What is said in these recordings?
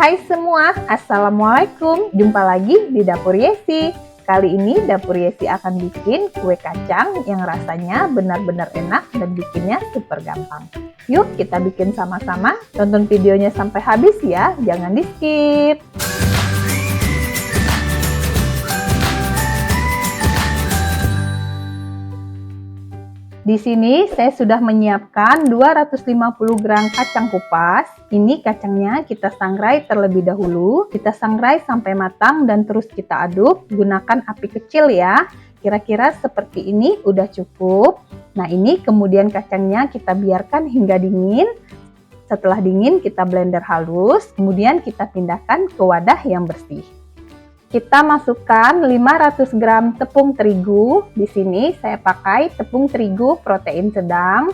Hai semua, Assalamualaikum. Jumpa lagi di Dapur Yesi. Kali ini Dapur Yesi akan bikin kue kacang yang rasanya benar-benar enak dan bikinnya super gampang. Yuk kita bikin sama-sama. Tonton videonya sampai habis ya, jangan di skip. Di sini saya sudah menyiapkan 250 gram kacang kupas. Ini kacangnya kita sangrai terlebih dahulu. Kita sangrai sampai matang dan terus kita aduk. Gunakan api kecil ya. Kira-kira seperti ini udah cukup. Nah ini kemudian kacangnya kita biarkan hingga dingin. Setelah dingin kita blender halus. Kemudian kita pindahkan ke wadah yang bersih. Kita masukkan 500 gram tepung terigu. Di sini saya pakai tepung terigu protein sedang,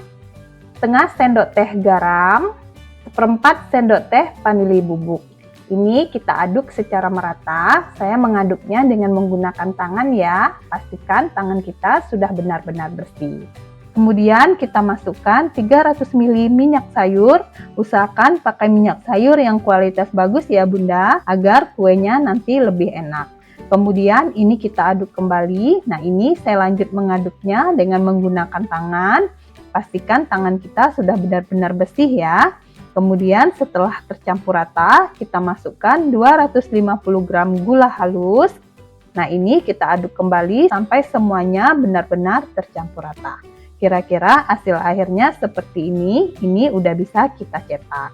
setengah sendok teh garam, seperempat sendok teh vanili bubuk. Ini kita aduk secara merata. Saya mengaduknya dengan menggunakan tangan ya. Pastikan tangan kita sudah benar-benar bersih. Kemudian kita masukkan 300 ml minyak sayur. Usahakan pakai minyak sayur yang kualitas bagus ya Bunda, agar kuenya nanti lebih enak. Kemudian ini kita aduk kembali. Nah ini saya lanjut mengaduknya dengan menggunakan tangan. Pastikan tangan kita sudah benar-benar bersih ya. Kemudian setelah tercampur rata, kita masukkan 250 gram gula halus. Nah ini kita aduk kembali sampai semuanya benar-benar tercampur rata. Kira-kira hasil akhirnya seperti ini udah bisa kita cetak.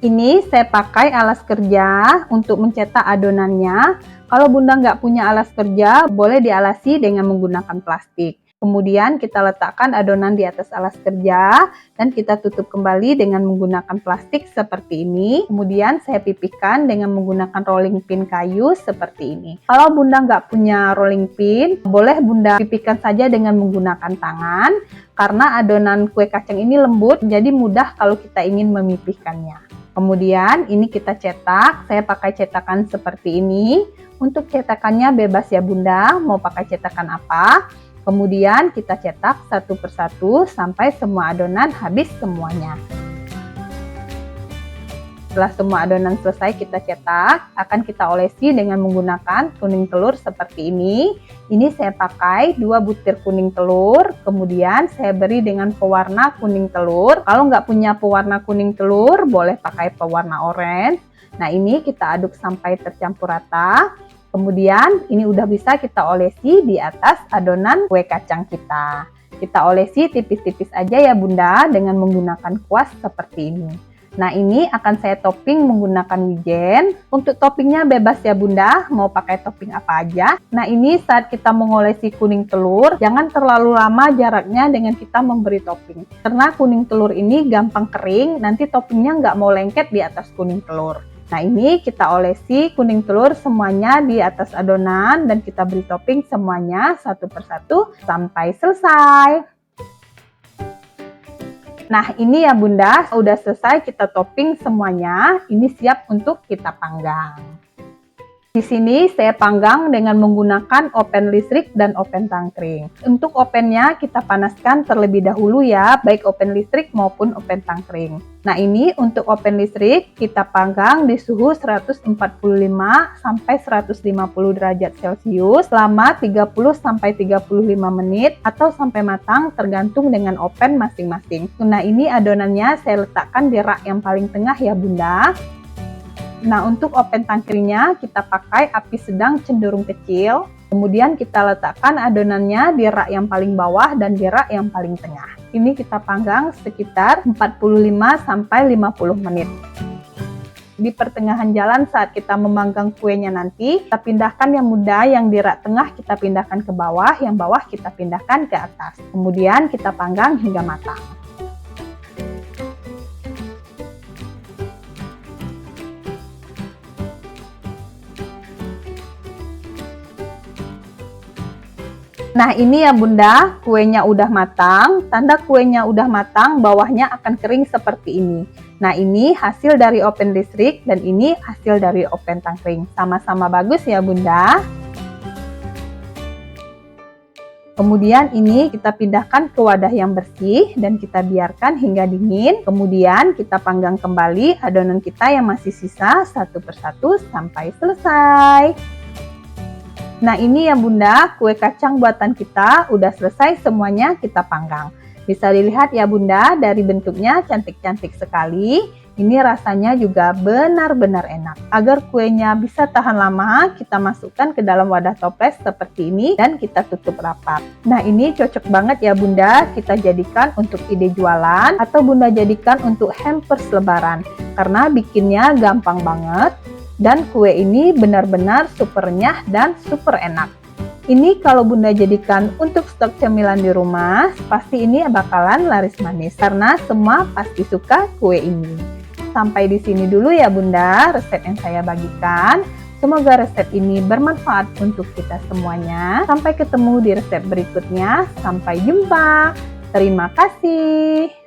Ini saya pakai alas kerja untuk mencetak adonannya. Kalau Bunda nggak punya alas kerja, boleh dialasi dengan menggunakan plastik. Kemudian kita letakkan adonan di atas alas kerja dan kita tutup kembali dengan menggunakan plastik seperti ini. Kemudian saya pipihkan dengan menggunakan rolling pin kayu seperti ini. Kalau Bunda nggak punya rolling pin, boleh Bunda pipihkan saja dengan menggunakan tangan karena adonan kue kacang ini lembut, jadi mudah kalau kita ingin memipihkannya. Kemudian ini kita cetak, saya pakai cetakan seperti ini. Untuk cetakannya bebas ya Bunda, mau pakai cetakan apa. Kemudian kita cetak satu persatu sampai semua adonan habis semuanya. Setelah semua adonan selesai kita cetak, akan kita olesi dengan menggunakan kuning telur seperti ini. Ini saya pakai 2 butir kuning telur, kemudian saya beri dengan pewarna kuning telur. Kalau nggak punya pewarna kuning telur, boleh pakai pewarna oranye. Nah ini kita aduk sampai tercampur rata. Kemudian ini udah bisa kita olesi di atas adonan kue kacang kita. Kita olesi tipis-tipis aja ya Bunda dengan menggunakan kuas seperti ini. Nah ini akan saya topping menggunakan wijen. Untuk toppingnya bebas ya Bunda, mau pakai topping apa aja. Nah ini saat kita mengolesi kuning telur, jangan terlalu lama jaraknya dengan kita memberi topping. Karena kuning telur ini gampang kering, nanti toppingnya nggak mau lengket di atas kuning telur. Nah ini kita olesi kuning telur semuanya di atas adonan dan kita beri topping semuanya satu persatu sampai selesai. Nah ini ya Bunda, udah selesai kita topping semuanya, ini siap untuk kita panggang. Di sini saya panggang dengan menggunakan oven listrik dan oven tangkring. Untuk ovennya kita panaskan terlebih dahulu ya, baik oven listrik maupun oven tangkring. Nah ini untuk oven listrik kita panggang di suhu 145 sampai 150 derajat Celcius selama 30 sampai 35 menit atau sampai matang tergantung dengan oven masing-masing. Nah ini adonannya saya letakkan di rak yang paling tengah ya Bunda. Nah untuk oven tangkringnya kita pakai api sedang cenderung kecil. Kemudian kita letakkan adonannya di rak yang paling bawah dan di rak yang paling tengah. Ini kita panggang sekitar 45 sampai 50 menit. Di pertengahan jalan saat kita memanggang kuenya nanti, kita pindahkan yang muda yang di rak tengah kita pindahkan ke bawah, yang bawah kita pindahkan ke atas. Kemudian kita panggang hingga matang. Nah ini ya Bunda, kuenya udah matang. Tanda kuenya udah matang, bawahnya akan kering seperti ini. Nah ini hasil dari oven listrik dan ini hasil dari oven tangkring. Sama-sama bagus ya Bunda. Kemudian ini kita pindahkan ke wadah yang bersih dan kita biarkan hingga dingin. Kemudian kita panggang kembali adonan kita yang masih sisa satu persatu sampai selesai. Nah ini ya Bunda, kue kacang buatan kita udah selesai semuanya kita panggang. Bisa dilihat ya Bunda, dari bentuknya cantik-cantik sekali. Ini rasanya juga benar-benar enak. Agar kuenya bisa tahan lama, kita masukkan ke dalam wadah toples seperti ini dan kita tutup rapat. Nah ini cocok banget ya Bunda, kita jadikan untuk ide jualan atau Bunda jadikan untuk hampers lebaran. Karena bikinnya gampang banget dan kue ini benar-benar super renyah dan super enak. Ini kalau Bunda jadikan untuk stok cemilan di rumah, pasti ini bakalan laris manis karena semua pasti suka kue ini. Sampai di sini dulu ya Bunda, resep yang saya bagikan. Semoga resep ini bermanfaat untuk kita semuanya. Sampai ketemu di resep berikutnya. Sampai jumpa. Terima kasih.